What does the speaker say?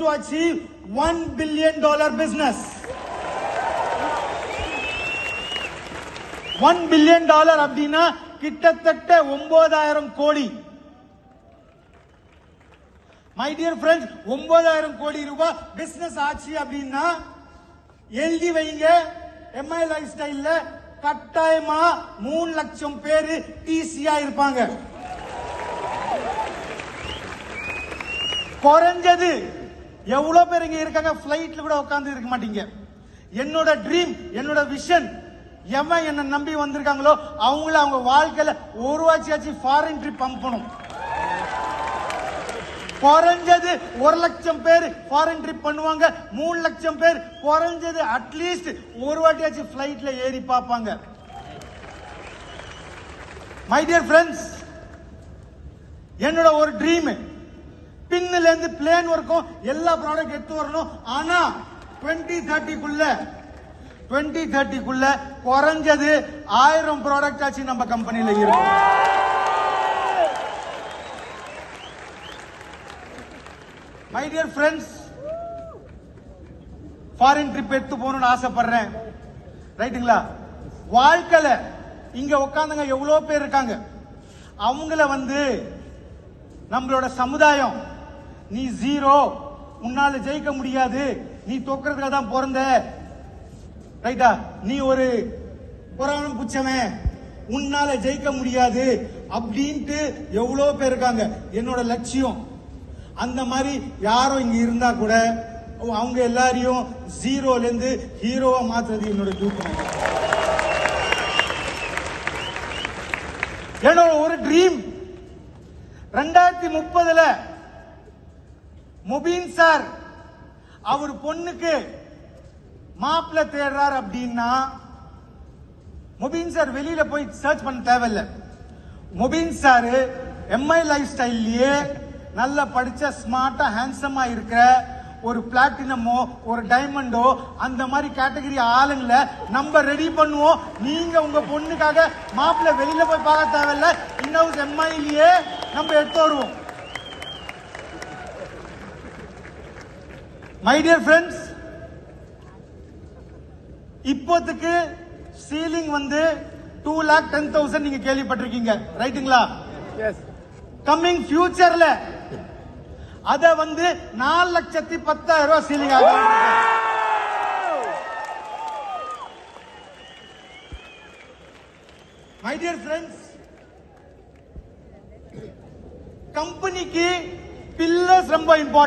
to achieve $1 billion business. $1 billion அப்படின்னா கிட்டத்தட்ட 9000 கோடி. My dear friends, 9000 கோடி ரூபாய் பிசினஸ் ஆச்சு அப்படின்னா எழுதி வைங்க. எம்ஐ லைஃப் ஸ்டைல்ல கட்டாயமா 3 லட்சம் பேரு டிசியா இருப்பாங்க. குறைஞ்சது எவ்வளவு பேர் இங்க இருக்காங்க, பிளைட்ல கூட உட்கார்ந்து இருக்க மாட்டீங்க. என்னோட ட்ரீம், என்னோட விஷன், எவன் என்ன நம்பி வந்திருக்காங்களோ அவங்கள அவங்க வாழ்க்கையில ஒரு வாட்சியாச்சு ஃபாரின் ட்ரிப் அனுப்பணும். குறைஞ்சது 1 லட்சம் பேர் ஃபாரின் ட்ரிப் பண்ணுவாங்க. 3 லட்சம் பேர் குறைஞ்சது அட்லீஸ்ட் ஒரு வாட்டியாச்சு பிளைட்ல ஏறி பார்ப்பாங்க. மை டியர் ஃப்ரெண்ட்ஸ், என்னோட ஒரு ட்ரீம் பின்ல இருந்து பிளேன் வரைக்கும் எல்லா ப்ராடக்ட் எடுத்து வரணும். ஆனா 2030க்குள்ள குறைஞ்சது 1000 ப்ராடக்ட் ஆச்சு நம்ம கம்பெனில இருக்கும். My dear friends, foreign trip எடுத்து போகணும்னு ஆசைப்படுறேன். ரைட்டுங்களா? வாழ்க்கையில இங்க உட்காந்துங்க எவ்வளவு பேர் இருக்காங்க. அவங்கள நம்மளோட சமுதாயம், நீ ஜீரோ, உன்னால ஜெயிக்க முடியாது, நீ தோக்கிறதுக்காக தான் பிறந்த, ரைட்டா, நீ ஒரு புறாணம் புச்சவன், உன்னால ஜெயிக்க முடியாது அப்படின்ட்டு எவ்வளவு பேர் இருக்காங்க. என்னோட லட்சியம் அந்த மாதிரி யாரும் இங்க இருந்தா கூட அவங்க எல்லாரையும் ஜீரோல இருந்து ஹீரோவா மாத்துறது என்னோட டியூட்டி. என்னோட ஒரு ட்ரீம் 2030ல முபீன் சார் அவர் பொண்ணுக்கு மாப்பிள்ள தேடுறார் அப்படின்னா முபீன் சார் வெளியில போய் சர்ச் பண்ண தேவையில்லை. முபீன் சார் எம்ஐ லைஃப் ஸ்டைல்லயே நல்ல படிச்ச ஸ்மார்ட்டா ஹேண்ட்ஸமா இருக்கிற ஒரு பிளாட்டினமோ ஒரு டைமண்டோ அந்த மாதிரி கேட்டகரி ஆளுங்களை நம்ம ரெடி பண்ணுவோம். நீங்க உங்க பொண்ணுக்காக மாப்பிள்ள வெளியில போய் பார்க்க தேவையில்ல, இன்னும் எம்ஐலயே நம்ம எடுத்து வருவோம். மை டியர் ஃப்ரெண்ட்ஸ், இப்போதைக்கு சீலிங் 2,10,000 நீங்க கேள்விப்பட்டிருக்கீங்க, ரைட்டுங்களா? கம்மிங் ஃபியூச்சர்ல அத 4,10,000 சீலிங் ஆகும். மை டியர் ஃப்ரெண்ட்ஸ், கம்பெனிக்கு பில்லர்ஸ் ரொம்ப இம்பார்ட்டன்ட்.